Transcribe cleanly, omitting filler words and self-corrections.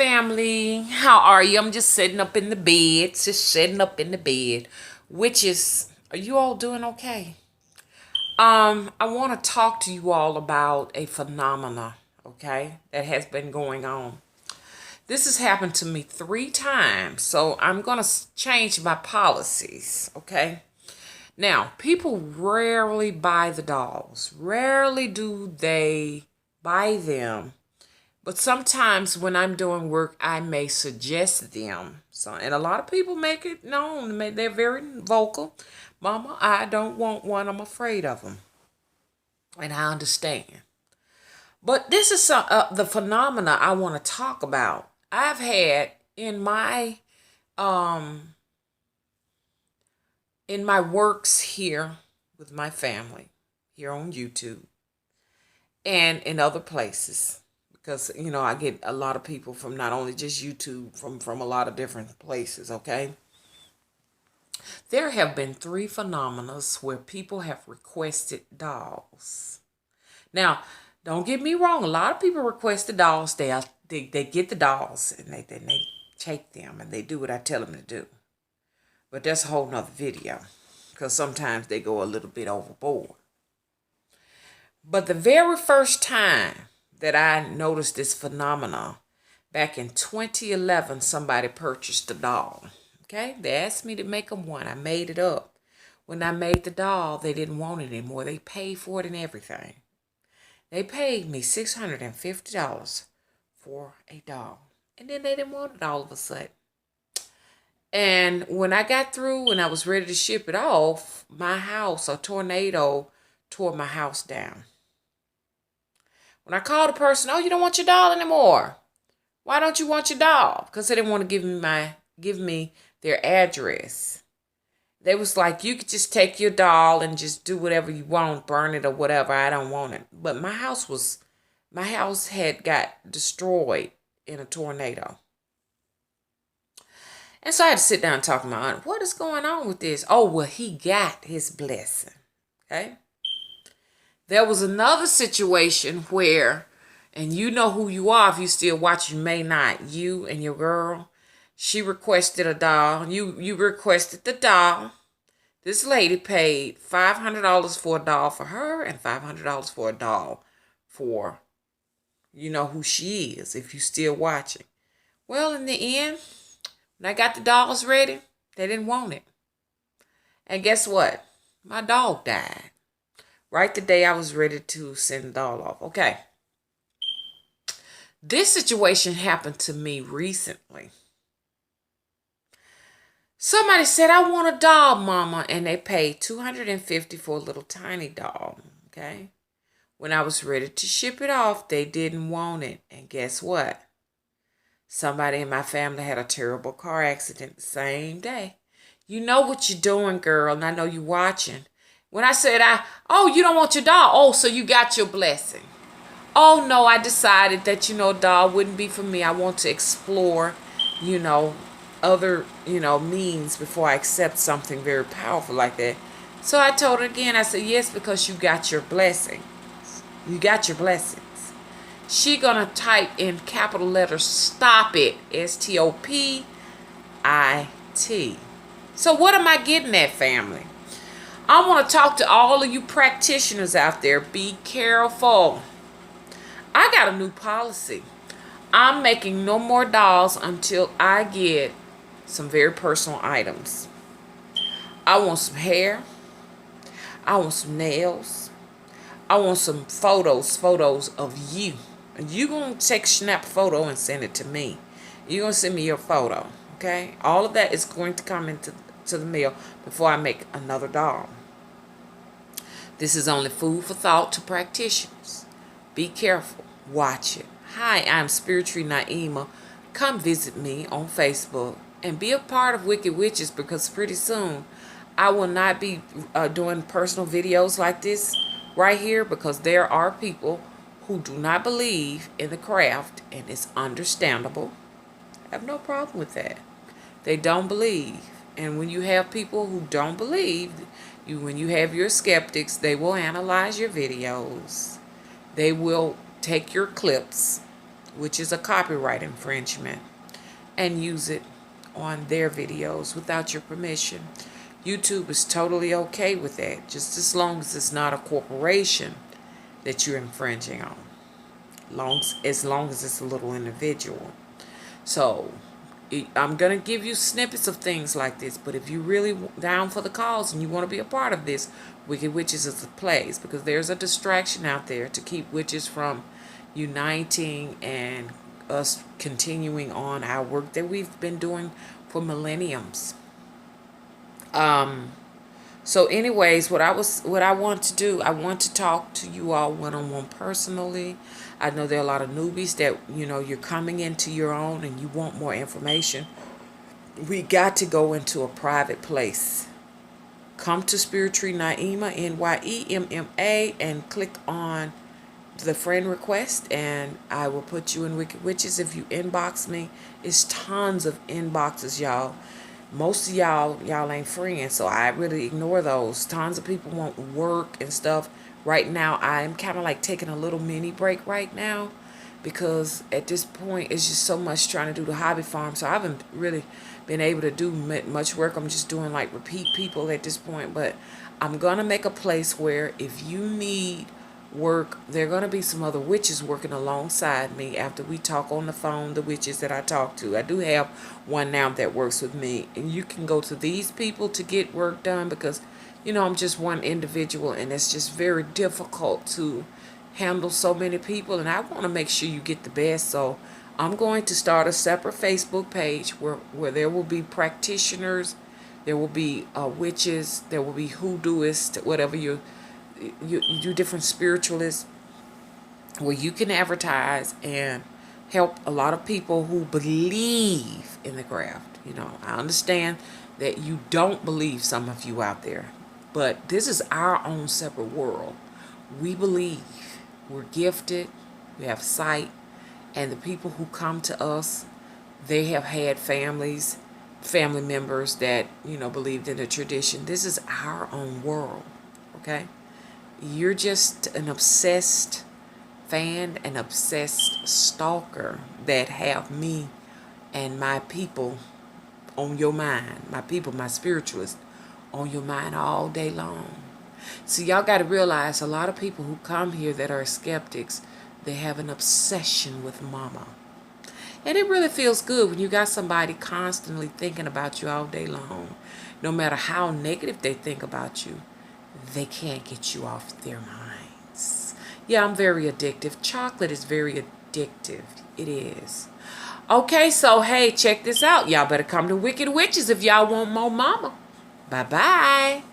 family. How are you? I'm just sitting up in the bed. Just sitting up in the bed. Witches, are you all doing okay? I want to talk to you all about a phenomena, okay, that has been going on. This has happened to me 3 times, so I'm going to change my policies, okay? Now, people rarely buy the dolls. Rarely do they buy them. But sometimes when I'm doing work, I may suggest them. So, and a lot of people make it known. They're very vocal. Mama, I don't want one. I'm afraid of them. And I understand. But this is the phenomena I want to talk about. I've had um in my works here with my family, here on YouTube, and in other places. Because, I get a lot of people from not only just YouTube, from a lot of different places, okay? There have been 3 phenomena where people have requested dolls. Now, don't get me wrong. A lot of people request the dolls. They get the dolls and they take them and they do what I tell them to do. But that's a whole nother video. Because sometimes they go a little bit overboard. But the very first time that I noticed this phenomena, back in 2011, somebody purchased a doll. Okay, they asked me to make them one. I made it up. When I made the doll, they didn't want it anymore. They paid for it and everything. They paid me $650 for a doll. And then they didn't want it all of a sudden. And when I got through and I was ready to ship it off, a tornado tore my house down. When I called the person, oh, you don't want your doll anymore. Why don't you want your doll? Because they didn't want to give me their address. They was like, you could just take your doll and just do whatever you want, burn it or whatever. I don't want it. But my house had got destroyed in a tornado. And so I had to sit down and talk to my aunt. What is going on with this? Oh, well, he got his blessing. Okay. There was another situation where, and you know who you are if you still watch, you may not. You and your girl, she requested a doll. You requested the doll. This lady paid $500 for a doll for her and $500 for a doll for, you know who she is if you still watching. Well, in the end, when I got the dolls ready, they didn't want it. And guess what? My dog died. Right the day I was ready to send the doll off. Okay. This situation happened to me recently. Somebody said, I want a doll, Mama. And they paid $250 for a little tiny doll. Okay. When I was ready to ship it off, they didn't want it. And guess what? Somebody in my family had a terrible car accident the same day. You know what you're doing, girl. And I know you're watching. When I said, oh, you don't want your doll. Oh, so you got your blessing. Oh, no, I decided that, doll wouldn't be for me. I want to explore, other, means before I accept something very powerful like that. So I told her again, I said, yes, because you got your blessing. You got your blessings. She gonna type in capital letters, stop it, STOPIT. So what am I getting at, family? I want to talk to all of you practitioners out there. Be careful. I got a new policy. I'm making no more dolls until I get some very personal items. I want some hair. I want some nails. I want some photos of you. And you're going to take a snap photo and send it to me. You're going to send me your photo. Okay? All of that is going to come into the mail before I make another doll. This is only food for thought to practitioners. Be careful. Watch it. Hi, I'm Spiritually Naima. Come visit me on Facebook and be a part of Wicked Witches, because pretty soon I will not be doing personal videos like this right here, because there are people who do not believe in the craft, and it's understandable. I have no problem with that. They don't believe. And when you have people who don't believe, when you have your skeptics, they will analyze your videos. They will take your clips which is a copyright infringement, and use it on their videos without your permission. YouTube is totally okay with that, just as long as it's not a corporation that you're infringing on. As long as it's a little individual. So I'm going to give you snippets of things like this, but if you're really down for the cause and you want to be a part of this, Wicked Witches is the place, because there's a distraction out there to keep witches from uniting and us continuing on our work that we've been doing for millenniums. So anyways, what I want to do, I want to talk to you all one-on-one personally. I know there are a lot of newbies that, you're coming into your own and you want more information. We got to go into a private place. Come to Spirit Tree Nyema, Nyemma, and click on the friend request, and I will put you in Wicked Witches. If you inbox me, it's tons of inboxes, y'all. Most of y'all ain't friends, so I really ignore those. Tons of people want work and stuff. Right now, I'm kind of like taking a little mini break right now, because at this point, it's just so much trying to do the hobby farm. So I haven't really been able to do much work. I'm just doing like repeat people at this point. But I'm going to make a place where if you need work, there are going to be some other witches working alongside me after we talk on the phone, the witches that I talk to. I do have one now that works with me, and you can go to these people to get work done, because I'm just one individual, and it's just very difficult to handle so many people, and I want to make sure you get the best. So I'm going to start a separate Facebook page where there will be practitioners, there will be witches, there will be hoodooists, whatever you do, different spiritualists, where you can advertise and help a lot of people who believe in the craft. I understand that you don't believe, some of you out there, but this is our own separate world. We believe, we're gifted, we have sight, and the people who come to us, they have had family members that, believed in the tradition. This is our own world, okay? You're just an obsessed fan, an obsessed stalker that have me and my people on your mind. My people, my spiritualists, on your mind all day long. So y'all got to realize, a lot of people who come here that are skeptics, they have an obsession with mama. And it really feels good when you got somebody constantly thinking about you all day long. No matter how negative they think about you, they can't get you off their minds. Yeah, I'm very addictive. Chocolate is very addictive. It is. Okay, so hey, check this out. Y'all better come to Wicked Witches if y'all want more mama. Bye-bye.